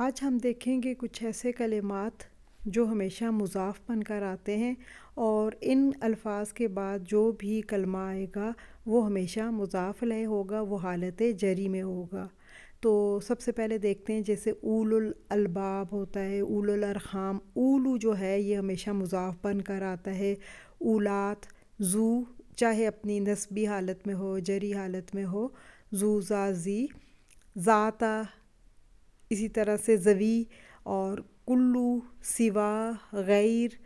آج ہم دیکھیں گے کچھ ایسے کلمات جو ہمیشہ مضاف بن کر آتے ہیں، اور ان الفاظ کے بعد جو بھی کلمہ آئے گا وہ ہمیشہ مضاف الیہ ہوگا، وہ حالت جری میں ہوگا۔ تو سب سے پہلے دیکھتے ہیں، جیسے اولو الالباب ہوتا ہے، اولو الارحام، اولو جو ہے یہ ہمیشہ مضاف بن کر آتا ہے۔ اولات، زو چاہے اپنی نسبی حالت میں ہو، جری حالت میں ہو، زو، زا، زی، ذاتا، اسی طرح سے زوی، اور کلو، سوا، غیر،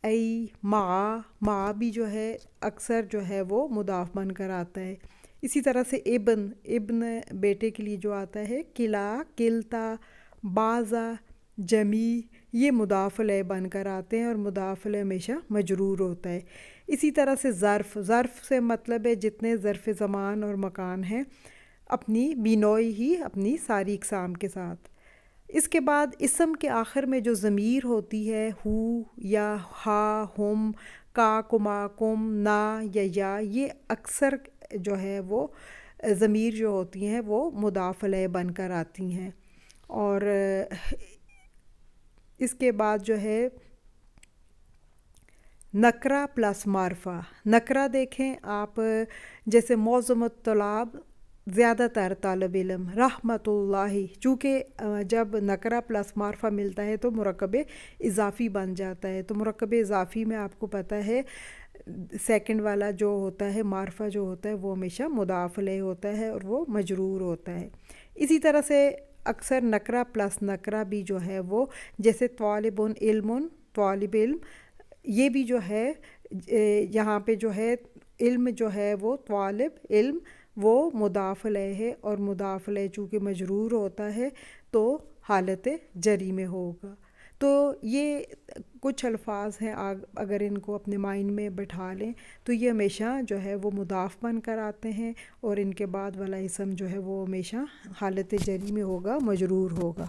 ای، مع بھی جو ہے اکثر جو ہے وہ مضاف بن کر آتا ہے۔ اسی طرح سے ابن بیٹے کے لیے جو آتا ہے، کلا، کلتا، بازا، جمی، یہ مضاف الیہ بن کر آتے ہیں، اور مضاف الیہ ہمیشہ مجرور ہوتا ہے۔ اسی طرح سے ظرف سے مطلب ہے جتنے ظرف زمان اور مکان ہیں، اپنی بینوئی ہی اپنی ساری اقسام کے ساتھ۔ اس کے بعد اسم کے آخر میں جو ضمیر ہوتی ہے، ہو یا ہا، ہم، کا، کما، کم، نا یا یہ اکثر جو ہے وہ ضمیر جو ہوتی ہیں وہ مضاف الیہ بن کر آتی ہیں۔ اور اس کے بعد جو ہے نکرہ پلس معرفہ۔ نکرہ دیکھیں آپ، جیسے معظم الطلاب، زیادہ تر طالب علم، رحمت اللہ، چونکہ جب نکرہ پلس معرفہ ملتا ہے تو مرکب اضافی بن جاتا ہے۔ تو مرکب اضافی میں آپ کو پتہ ہے سیکنڈ والا جو ہوتا ہے، معرفہ جو ہوتا ہے، وہ ہمیشہ مضاف الیہ ہوتا ہے اور وہ مجرور ہوتا ہے۔ اسی طرح سے اکثر نکرہ پلس نکرہ بھی جو ہے وہ، جیسے طالب علم، طالب علم، یہ بھی جو ہے یہاں پہ جو ہے علم جو ہے وہ طالب علم وہ مضاف الیہ ہے، اور مضاف الیہ چونکہ مجرور ہوتا ہے تو حالت جری میں ہوگا۔ تو یہ کچھ الفاظ ہیں، اگر ان کو اپنے مائنڈ میں بٹھا لیں تو یہ ہمیشہ جو ہے وہ مضاف بن کر آتے ہیں، اور ان کے بعد والا اسم جو ہے وہ ہمیشہ حالت جری میں ہوگا، مجرور ہوگا۔